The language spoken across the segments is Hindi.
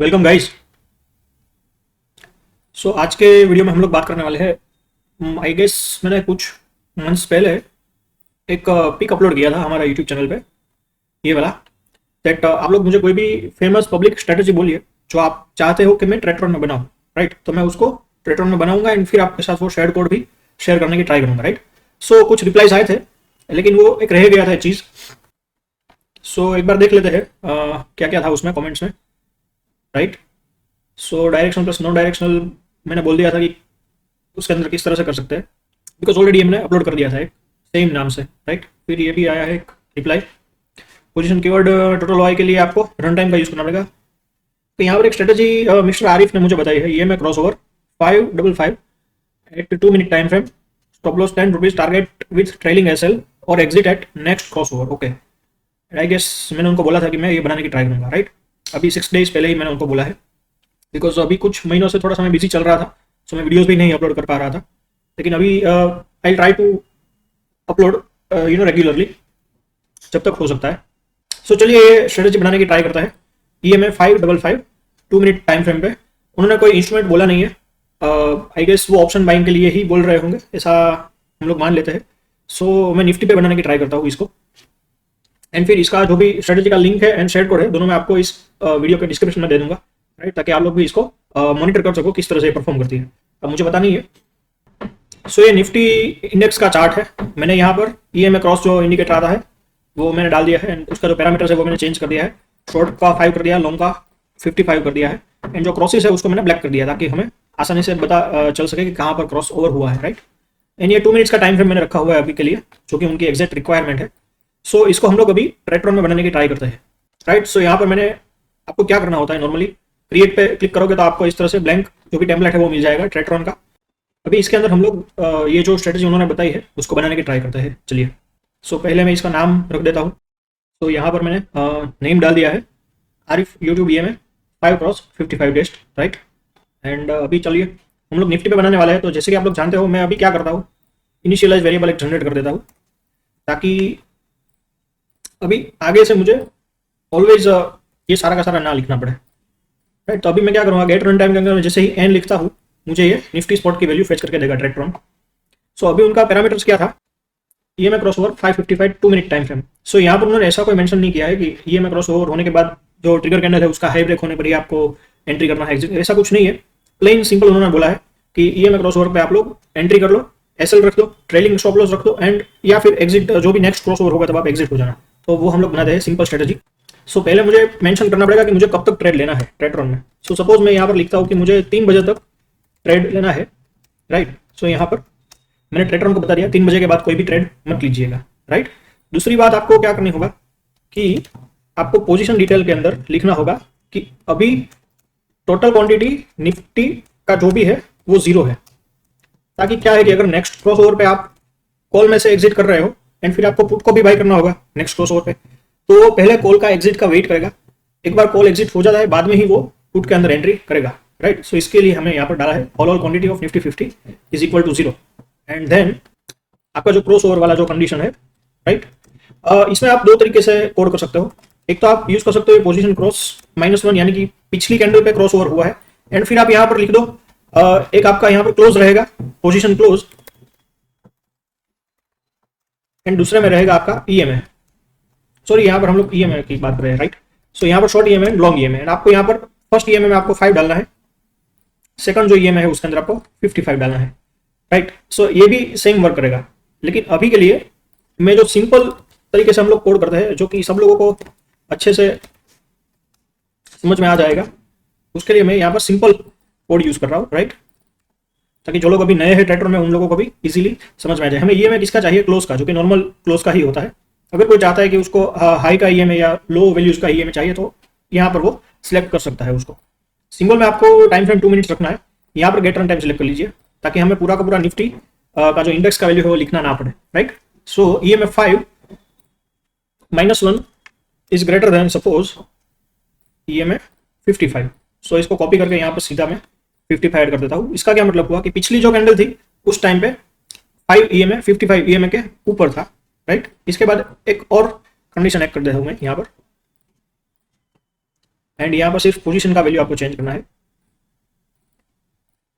Welcome guys. आज के वीडियो में हम लोग बात करने वाले हैं। आई गेस मैंने कुछ मंथ्स पहले एक पिक अपलोड किया था हमारा यूट्यूब चैनल पे, ये वाला। दैट आप लोग मुझे कोई भी फेमस पब्लिक स्ट्रेटजी बोलिए जो आप चाहते हो कि मैं ट्रेटरॉन में बनाऊँ, राइट। तो मैं उसको ट्रेटरॉन में बनाऊंगा एंड फिर आपके साथ वो शेयर कोड भी शेयर करने की ट्राई करूंगा, राइट। कुछ रिप्लाईज आए थे लेकिन वो एक रह गया था चीज़। एक बार देख लेते हैं क्या क्या था उसमें कमेंट्स में, right. Directional plus non directional मैंने बोल दिया था कि उसके अंदर किस तरह से कर सकते हैं, बिकॉज ऑलरेडी हमने अपलोड कर दिया था एक सेम नाम से, राइट। फिर ये भी आया है एक reply. Position keyword total Y के लिए आपको रन टाइम का यूज़ करना पड़ेगा। तो यहाँ पर एक स्ट्रेटजी मिस्टर आरिफ ने मुझे बताई है, ये मैं cross over 555 at 2 minute time frame, stop loss 10 rupees, target with trailing SL और exit at next cross over. Okay, I guess मैंने उनको बोला था कि मैं ये बनाने की ट्राई करूँगा, राइट। अभी 6 डेज पहले ही मैंने उनको बोला है, बिकॉज अभी कुछ महीनों से थोड़ा सा मैं बिजी चल रहा था, सो मैं वीडियोस भी नहीं अपलोड कर पा रहा था। लेकिन अभी I try to upload regularly जब तक हो सकता है। चलिए ये स्ट्रेटजी बनाने की ट्राई करता है। E M A 555 2 minute time frame पे। उन्होंने कोई इंस्ट्रूमेंट बोला नहीं है, आई गेस वो ऑप्शन बाइंग के लिए ही बोल रहे होंगे, ऐसा हम लोग मान लेते हैं। मैं निफ्टी पे बनाने की ट्राई करता हूँ इसको, एंड फिर इसका जो भी स्ट्रेटजी का लिंक है एंड शेयर कोड है दोनों मैं आपको इस वीडियो के डिस्क्रिप्शन में दे दूंगा, राइट, ताकि आप लोग भी इसको मॉनिटर कर सको किस तरह से परफॉर्म करती है। अब मुझे पता नहीं है। ये निफ्टी इंडेक्स का चार्ट है। मैंने यहाँ पर EMA क्रॉस जो इंडिकेटर आता है वो मैंने डाल दिया है, एंड उसका जो पैरामीटर्स है वो मैंने चेंज कर दिया है। शॉर्ट का 5 कर दिया, लॉन्ग का 55 कर दिया है, एंड जो क्रॉसेस है उसको मैंने ब्लैक कर दिया ताकि हमें आसानी से पता चल सके कि कहाँ पर क्रॉस ओवर हुआ है, राइट। एंड ये 2 मिनट्स का टाइम फ्रेम मैंने रखा हुआ है अभी के लिए, जो कि उनकी एग्जैक्ट रिक्वायरमेंट है। इसको हम लोग अभी ट्रेटरॉन में बनाने की ट्राई करते हैं, राइट। यहाँ पर मैंने आपको क्या करना होता है, नॉर्मली क्रिएट पे क्लिक करोगे तो आपको इस तरह से ब्लैंक जो भी टेम्पलेट है वो मिल जाएगा ट्रेटरॉन का। अभी इसके अंदर हम लोग ये जो स्ट्रेटजी उन्होंने बताई है उसको बनाने की ट्राई करते हैं। चलिए, पहले मैं इसका नाम रख देता हूँ। यहाँ पर मैंने नेम डाल दिया है, आरिफ यूट्यूब EMA 5x55 डेस्ट, राइट। एंड अभी चलिए हम लोग निफ्टी पे बनाने वाले हैं। तो जैसे कि आप लोग जानते हो मैं अभी क्या करता हूँ, इनिशियलाइज वेरिएबल एक जनरेट कर देता हूँ ताकि अभी आगे से मुझे ऑलवेज ये सारा का सारा ना लिखना पड़े, राइट। तो अभी मैं क्या करूँगा, गेट रन टाइम के अंदर जैसे ही एन लिखता हूँ मुझे ये निफ्टी स्पॉट की वैल्यू फेच करके देगा ट्रेटरॉन। अभी उनका पैरामीटर्स क्या था, EMA cross over 555 2 minute time frame. यहाँ पर उन्होंने ऐसा कोई मेंशन नहीं किया है कि EMA क्रॉस ओवर होने के बाद जो ट्रिगर कैंडल है उसका हाई ब्रेक होने पर ही आपको एंट्री करना है, एग्जिट, ऐसा कुछ नहीं है। प्लेन सिंपल उन्होंने बोला है कि EMA क्रॉस ओवर पे आप लोग एंट्री कर लो, एसएल रख दो, ट्रेलिंग स्टॉप लॉस रख दो, एंड या फिर एग्जिट जो भी नेक्स्ट क्रॉस ओवर होगा तब आप एग्जिट हो जाना। तो वो हम लोग बनाते हैं सिंपल स्ट्रेटजी। पहले मुझे मेंशन करना पड़ेगा कि मुझे कब तक ट्रेड लेना है ट्रेटरॉन में। सपोज मैं यहाँ पर लिखता हूँ कि मुझे 3 बजे तक ट्रेड लेना है, राइट। यहाँ पर मैंने ट्रेटरॉन को बता दिया 3 बजे के बाद कोई भी ट्रेड मत लीजिएगा, राइट। दूसरी बात आपको क्या करनी होगा कि आपको पोजीशन डिटेल के अंदर लिखना होगा कि अभी टोटल क्वांटिटी निफ्टी का जो भी है वो 0 है, ताकि क्या है कि अगर नेक्स्ट क्रॉस ओवर पे आप कॉल में से एग्जिट कर रहे हो एंड फिर आपको पुट को भी बाय करना होगा नेक्स्ट क्रॉस ओवर पे, तो वो पहले कॉल का एग्जिट का वेट करेगा। एक बार कॉल एग्जिट हो जाता है बाद में ही वो पुट के अंदर एंट्री करेगा, राइट। इसके लिए हमें यहाँ पर डाला है all quantity of Nifty 50 is equal to 0, and then आपका जो क्रॉस ओवर वाला जो कंडीशन है, राइट। इसमें आप 2 तरीके से कोड कर सकते हो। एक तो आप यूज कर सकते हो पोजीशन क्रॉस -1, यानी कि पिछली कैंडल पे क्रॉस ओवर हुआ है, एंड फिर आप यहाँ पर लिख दो एक आपका यहाँ पर क्लोज रहेगा पोजीशन क्लोज, एंड दूसरे में रहेगा आपका EMA। सॉरी, यहाँ पर हम लोग EMA की बात कर रहे हैं, राइट। यहाँ पर short EMA and long EMA, and आपको यहाँ पर फर्स्ट EMA में आपको 5 डालना है, सेकंड जो EMA है उसके अंदर आपको 55 डालना है, राइट। ये भी सेम वर्क करेगा। लेकिन अभी के लिए मैं जो सिंपल तरीके से हम लोग कोड करते हैं, जो कि सब लोगों को अच्छे से समझ में आ जाएगा, उसके लिए मैं यहाँ पर सिंपल कोड यूज कर रहा हूँ, राइट, ताकि जो लोग अभी नए हैं ट्रेडर में उन लोगों को भी इजीली समझ में आ जाए। हमें EMA किसका चाहिए, क्लोज का, जो कि नॉर्मल क्लोज का ही होता है। अगर कोई चाहता है कि उसको हाई का EMA या लो वैल्यूज का EMA चाहिए तो यहाँ पर वो सिलेक्ट कर सकता है उसको। सिंबल में आपको टाइम फ्रेम 2 मिनट्स रखना है, यहाँ पर गेट रन टाइम सिलेक्ट कर लीजिए ताकि हमें पूरा का पूरा निफ्टी का जो इंडेक्स का वैल्यू है वो लिखना ना पड़े, right. EMA 5 -1 is greater than suppose EMA 55। इसको कॉपी करके यहाँ पर सीधा मैं 55 ऐड कर देता हूँ। इसका क्या मतलब हुआ कि पिछली जो कैंडल थी उस टाइम पे 5 EMA 55 EMA के ऊपर था, राइट। इसके बाद एक और कंडीशन ऐड कर देता हूँ मैं यहाँ पर, एंड यहाँ पर सिर्फ पोजीशन का वैल्यू आपको चेंज करना है।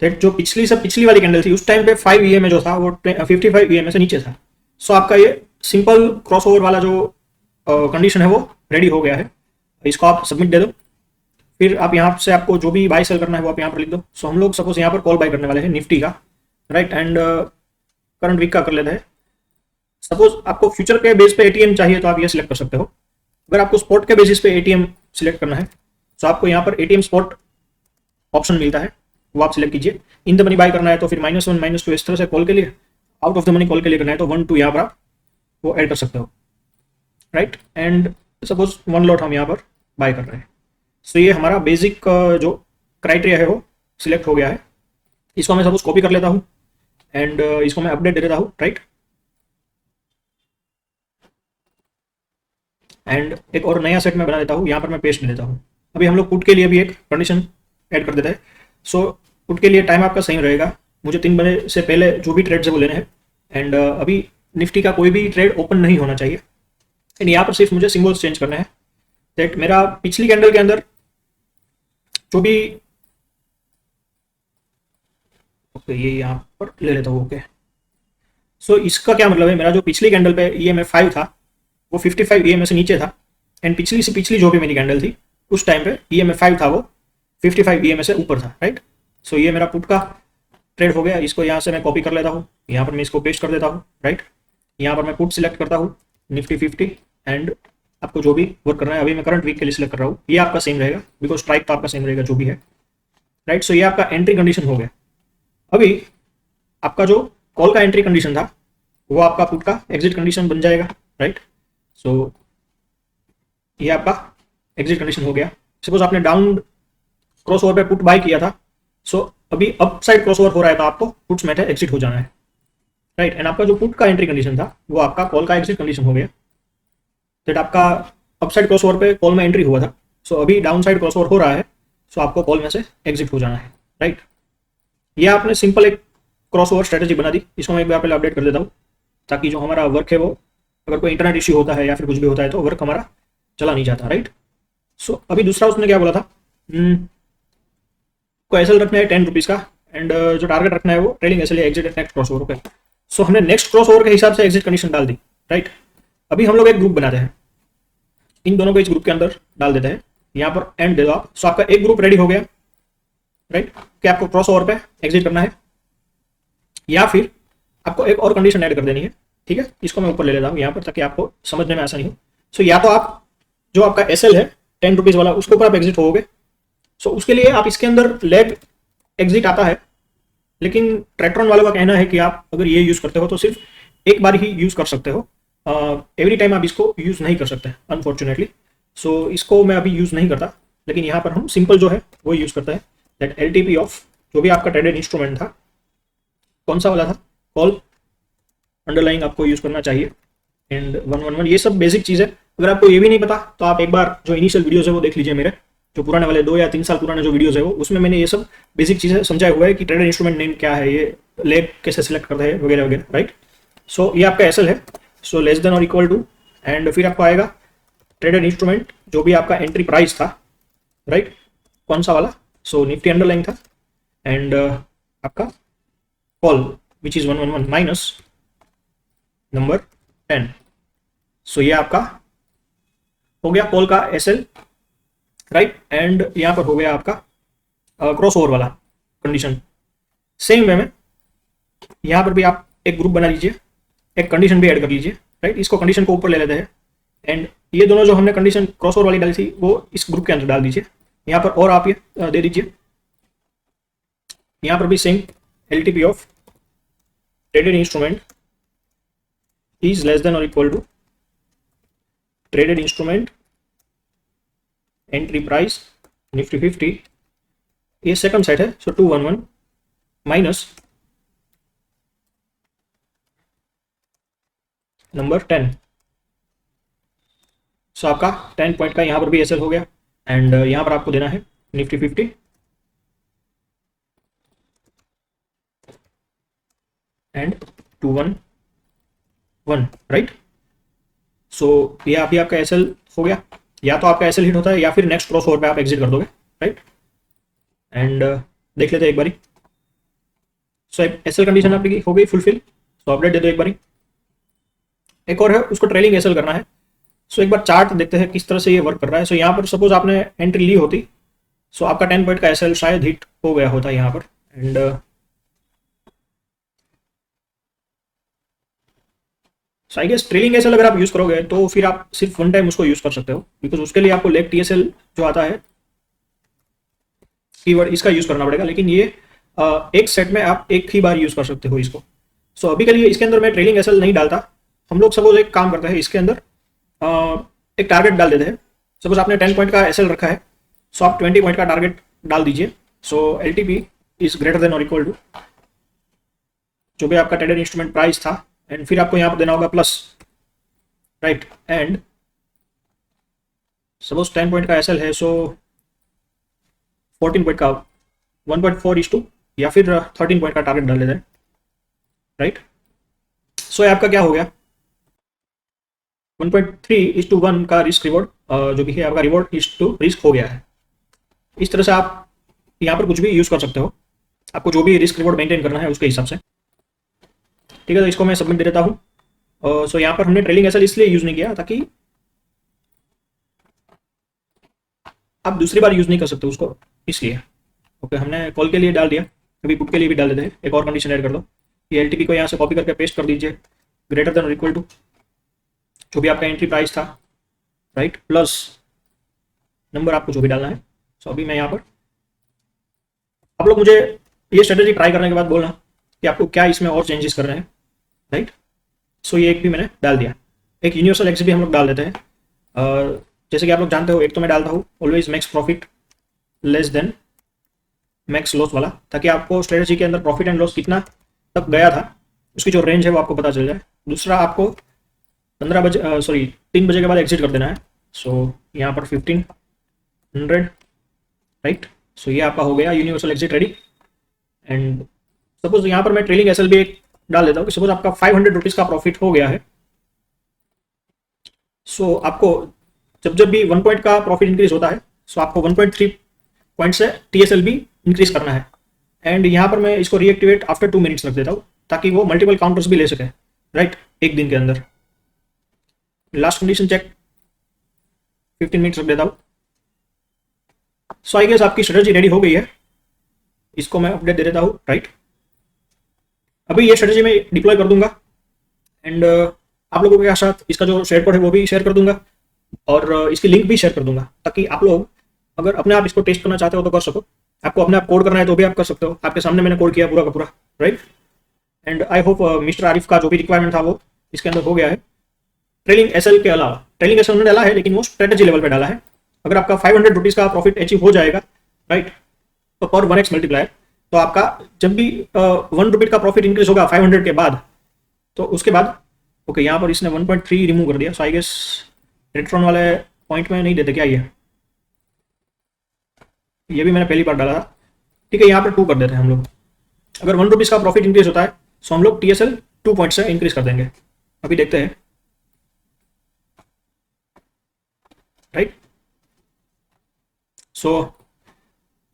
दैट जो पिछली वाली कैंडल थी उस टाइम पे 5 EMA जो था वो 55 EMA से नीचे था। सो आपका ये सिंपल क्रॉसओवर वाला जो कंडीशन है वो रेडी हो गया है। इसको आप सबमिट दे दो। फिर आप यहाँ से आपको जो भी बाय सेल करना है वो आप यहाँ पर लिख दो। सो हम लोग सपोज यहाँ पर कॉल बाय करने वाले हैं निफ्टी का, राइट, एंड करंट वीक का कर लेते हैं। सपोज आपको फ्यूचर के बेस पे एटीएम चाहिए तो आप ये सिलेक्ट कर सकते हो। अगर आपको स्पॉट के बेसिस पे एटीएम सिलेक्ट करना है तो आपको यहाँ पर एटीएम स्पॉट ऑप्शन मिलता है, वो आप सिलेक्ट कीजिए। इन द मनी बाय करना है तो फिर -1 -2 इस तरह से कॉल के लिए, out of the money call के लिए करना है तो 1 2 यहाँ पर आप वो ऐड कर सकते हो, राइट। एंड सपोज 1 लॉट हम यहाँ पर बाय कर रहे हैं। सो ये हमारा बेसिक जो क्राइटेरिया है वो सिलेक्ट हो गया है। इसको मैं सपोज कॉपी कर लेता हूँ एंड इसको मैं अपडेट दे देता हूँ, राइट। एंड एक और नया सेट में बना देता हूँ, यहाँ पर मैं पेस्ट दे देता हूँ। अभी हम लोग पुट के लिए भी एक कंडीशन ऐड कर देते हैं। सो पुट के लिए टाइम आपका सही रहेगा। मुझे 3 बजे से पहले जो भी ट्रेड्स है वो लेने हैं एंड अभी निफ्टी का कोई भी ट्रेड ओपन नहीं होना चाहिए। एंड यहाँ पर सिर्फ मुझे सिंबल्स चेंज करने हैं। दैट मेरा पिछली कैंडल के अंदर जो भी ओके ये यहाँ पर ले लेता हूँ, ओके। सो इसका क्या मतलब है, मेरा जो पिछली कैंडल पे EMA 5 था वो 55 EMA से नीचे था एंड पिछली से पिछली जो भी मेरी कैंडल थी उस टाइम पे EMA 5 था वो 55 EMA से ऊपर था, राइट। सो ये मेरा पुट का ट्रेड हो गया। इसको यहाँ से मैं कॉपी कर लेता हूँ, यहाँ पर मैं इसको पेस्ट कर देता हूँ, राइट। यहाँ पर मैं पुट सिलेक्ट करता हूँ निफ्टी 50 एंड आपको जो भी वर्क करना है, अभी मैं करंट वीक के लिए सिलेक्ट कर रहा हूँ। ये आपका सेम रहेगा बिकॉज स्ट्राइक तो आपका सेम रहेगा जो भी है, राइट। सो ये आपका एंट्री कंडीशन हो गया। अभी आपका जो कॉल का एंट्री कंडीशन था वो आपका पुट का एग्जिट कंडीशन बन जाएगा, राइट। सो ये आपका एग्जिट कंडीशन हो गया। सपोज आपने डाउन क्रॉसओवर पे पुट बाय किया था, सो अभी अप साइड क्रॉसओवर हो रहा है तो आपको पुट्स में एग्जिट हो जाना है, राइट। एंड आपका जो पुट का एंट्री कंडीशन था वो आपका कॉल का एग्जिट कंडीशन हो गया। दैट आपका अप साइड क्रॉसओवर पे कॉल में एंट्री हुआ था, सो अभी डाउन साइड क्रॉसओवर हो रहा है, सो आपको कॉल में से एग्जिट हो जाना है, राइट। ये आपने सिंपल एक क्रॉसओवर स्ट्रेटेजी बना दी। इसको मैं एक बार पहले अपडेट कर देता हूँ ताकि जो हमारा वर्क है वो अगर कोई इंटरनेट इश्यू होता है या फिर कुछ भी होता है तो वर्क हमारा चला नहीं जाता, राइट। सो अभी दूसरा उसने क्या बोला था, को एसएल रखना है 10 रुपीज़ का एंड जो टारगेट रखना है वो trailing SL exit at next cross over, okay. So हमने नेक्स्ट क्रॉस ओवर के हिसाब से एग्जिट कंडीशन डाल दी, राइट। अभी हम लोग एक ग्रुप बनाते हैं, इन दोनों को इस ग्रुप के अंदर डाल देते हैं। यहाँ पर एंड दे दो आप। सो आपका एक ग्रुप रेडी हो गया, राइट, कि आपको क्रॉस ओवर पे एग्जिट करना है या फिर आपको एक और कंडीशन ऐड कर देनी है, ठीक है। इसको मैं ऊपर ले लेता हूँ यहाँ पर ताकि आपको समझने में आसानी हो। सो या तो आप जो आपका एसएल है 10 रुपीज़ वाला उसके ऊपर आप एग्जिट होगे। सो उसके लिए आप इसके अंदर लेग एग्जिट आता है, लेकिन ट्रैक्ट्रॉन वालों का कहना है कि आप अगर ये यूज़ करते हो तो सिर्फ एक बार ही यूज़ कर सकते हो, एवरी टाइम आप इसको यूज़ नहीं कर सकते अनफॉर्चुनेटली। सो इसको मैं अभी यूज़ नहीं करता, लेकिन यहाँ पर हम सिंपल जो है वो यूज़ करते हैं। दैट LTP ऑफ जो भी आपका ट्रेडेड इंस्ट्रूमेंट था, कौन सा वाला था, कॉल अंडरलाइंग आपको यूज़ करना चाहिए एंड 111, ये सब बेसिक चीज़ है। अगर आपको ये भी नहीं पता तो आप एक बार जो इनिशियल वीडियोस है वो देख लीजिए, मेरे जो पुराने वाले 2 या 3 साल पुराने जो वीडियोस है वो, उसमें मैंने ये सब बेसिक चीज़ें समझाया हुआ है कि ट्रेडर इंस्ट्रूमेंट नेम क्या है, ये लेग कैसे सिलेक्ट करते हैं वगैरह वगैरह, राइट। सो ये आपका एसएल है, सो लेस देन और इक्वल टू एंड फिर आपको आएगा ट्रेडर इंस्ट्रूमेंट जो भी आपका एंट्री प्राइस था, राइट, कौन सा वाला, सो निफ्टी अंडरलाइन था एंड आपका call which is 111 minus number 10। सो ये आपका हो गया कॉल का एसएल, राइट। एंड यहाँ पर हो गया आपका क्रॉस ओवर वाला कंडीशन। सेम वे में यहाँ पर भी आप एक ग्रुप बना लीजिए, एक कंडीशन भी ऐड कर लीजिए, राइट। इसको कंडीशन को ऊपर ले लेते हैं एंड ये दोनों जो हमने कंडीशन क्रॉस ओवर वाली डाली थी वो इस ग्रुप के अंदर डाल दीजिए। यहाँ पर और आप ये दे दीजिए, यहाँ पर भी same LTP of traded instrument is less than और equal to traded instrument entry price Nifty 50, ये सेकंड सेट है, सो 211 माइनस नंबर 10। सो आपका 10 पॉइंट का यहाँ पर भी एसएल हो गया एंड यहाँ पर आपको देना है निफ्टी 50 एंड 211, राइट। सो ये आप ही आपका एसएल हो गया या तो आपका एसएल हिट होता है या फिर नेक्स्ट क्रॉस ओवर पे आप एग्जिट कर दोगे, राइट। एंड देख लेते हैं एक बारी। सो एसएल कंडीशन आपकी हो गई फुलफिल, सो अपडेट दे दो एक बारी। एक और है, उसको ट्रेलिंग एसएल करना है। सो एक बार चार्ट देखते हैं किस तरह से ये वर्क कर रहा है। सो यहाँ पर सपोज आपने एंट्री ली होती, सो आपका 10 पॉइंट का एसएल शायद हिट हो गया होता यहाँ पर। And so I guess trailing SL अगर आप यूज करोगे तो फिर आप सिर्फ वन टाइम उसको यूज कर सकते हो, बिकॉज उसके लिए आपको लेग टीएसएल जो आता है कीवर्ड, इसका यूज करना पड़ेगा। लेकिन ये एक सेट में आप एक ही बार यूज कर सकते हो इसको। सो अभी के लिए इसके अंदर मैं ट्रेलिंग एसएल नहीं डालता। हम लोग सपोज एक काम करते हैं, इसके अंदर एक टारगेट डाल देते हैं। सपोज आपने 10 पॉइंट का एसएल रखा है, सो आप 20 पॉइंट का टारगेट डाल दीजिए। सो एलटीपी इज ग्रेटर देन और इक्वल टू जो भी आपका ट्रेडेड इंस्ट्रूमेंट प्राइस था, एंड फिर आपको यहाँ पर देना होगा plus, right. And suppose 10 point का एसएल है, सो 14 पॉइंट का 1.4:2 या फिर 13 पॉइंट का टारगेट डाल देते हैं, राइट। सो आपका क्या हो गया, 1.3:1 का रिस्क रिवॉर्ड जो भी है आपका रिवॉर्ड इज टू रिस्क हो गया है। इस तरह से आप यहाँ पर कुछ भी यूज कर सकते हो, आपको जो भी रिस्क रिवॉर्ड मेंटेन करना है उसके हिसाब से, ठीक है। तो इसको मैं सबमिट दे देता हूँ। सो यहाँ पर हमने ट्रेलिंग एसएल इसलिए यूज नहीं किया ताकि आप दूसरी बार यूज नहीं कर सकते उसको, इसलिए। ओके, हमने कॉल के लिए डाल दिया, अभी पुट के लिए भी डाल देते हैं। एक और कंडीशन ऐड कर दो, ये एलटीपी को यहाँ से कॉपी करके पेस्ट कर दीजिए, ग्रेटर देन और इक्वल टू जो भी आपका एंट्री प्राइस था, राइट, प्लस नंबर आपको जो भी डालना है। सो अभी मैं यहाँ पर, आप लोग मुझे ये स्ट्रेटेजी ट्राई करने के बाद बोलना कि आपको क्या इसमें और चेंजेस करने हैं, राइट। सो ये एक भी मैंने डाल दिया। एक यूनिवर्सल एक्स भी हम लोग डाल देते हैं। जैसे कि आप लोग जानते हो, एक तो मैं डालता हूँ always max profit less than max loss वाला, ताकि आपको स्ट्रेटेजी के अंदर प्रॉफिट एंड लॉस कितना तक गया था उसकी जो रेंज है वो आपको पता चल जाए। दूसरा, आपको 3 बजे के बाद एग्जिट कर देना है। सो यहाँ पर 1500, राइट। सो ये आपका हो गया universal exit ready. And suppose यहाँ पर मैं ट्रेलिंग एसएल भी एक डाल देता हूँ कि सपोज आपका 500 रुपीज़ का प्रॉफिट हो गया है। सो आपको जब जब भी 1 पॉइंट का प्रॉफिट इंक्रीज होता है, सो आपको 1.3 पॉइंट से टीएसएल भी इंक्रीज करना है। एंड यहाँ पर मैं इसको रीएक्टिवेट आफ्टर 2 मिनट्स रख देता हूँ ताकि वो मल्टीपल काउंटर्स भी ले सके, राइट, एक दिन के अंदर। लास्ट कंडीशन चेक 15 मिनट्स रख देता हूँ। सो आई गेस आपकी स्ट्रेटेजी रेडी हो गई है। इसको मैं अपडेट दे देता हूँ, राइट। अभी ये स्ट्रेटेजी मैं डिप्लॉय कर दूंगा एंड आप लोगों के साथ इसका जो शेयर कोड है वो भी शेयर कर दूंगा और इसकी लिंक भी शेयर कर दूंगा, ताकि आप लोग अगर अपने आप इसको टेस्ट करना चाहते हो तो कर सको। आपको अपने आप कोड करना है तो भी आप कर सकते हो, आपके सामने मैंने कोड किया पूरा का पूरा, right. And I hope mister Arif का जो भी रिक्वायरमेंट था वो इसके अंदर हो गया है। ट्रेलिंग एसएल के अलावा, ट्रेलिंग एसएल उन्होंने डाला है लेकिन वो स्ट्रेटेजी लेवल पे डाला है। अगर आपका 500 रुपीज़ का प्रॉफिट अचीव हो जाएगा, राइट, तो पर 1x मल्टीप्लायर, तो आपका जब भी 1 रुपये का प्रॉफिट इंक्रीज होगा 500 के बाद, तो उसके बाद ओके, यहाँ पर इसने 1.3 रिमूव कर दिया। सो आई गेस रिट्रॉन वाले पॉइंट में नहीं देते क्या ये भी मैंने पहली बार डाला था, ठीक है। यहाँ पर 2 कर देते हैं हम लोग। अगर 1 रुपीज़ का प्रॉफिट इंक्रीज होता है सो हम लोग टीएसएल 2 पॉइंट से इंक्रीज कर देंगे। अभी देखते हैं, राइट। सो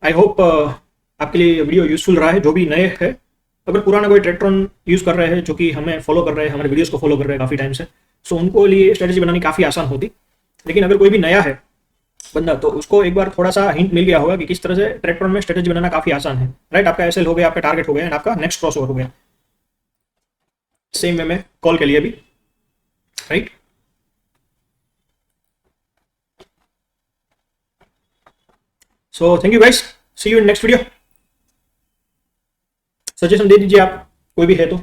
आई होप आपके लिए वीडियो यूजफुल रहा है। जो भी नए हैं, अगर पुराना कोई ट्रेक्ट्रॉन यूज़ कर रहे हैं जो कि हमें फॉलो कर रहे हैं, हमारे वीडियोस को फॉलो कर रहे हैं काफ़ी टाइम से, सो उनको लिए स्ट्रेटेजी बनानी काफ़ी आसान होती। लेकिन अगर कोई भी नया है बंदा, तो उसको एक बार थोड़ा सा हिंट मिल गया होगा कि किस तरह से ट्रेक्ट्रॉन में स्ट्रेटेजी बनाना काफ़ी आसान है, राइट। आपका एसएल हो गया, आपका टारगेट हो गया एंड आपका नेक्स्ट क्रॉस ओवर हो गया। सेम वे में कॉल के लिए भी, right. So thank you guys, see you in next video. Suggestion दे दीजिए आप, कोई भी है तो।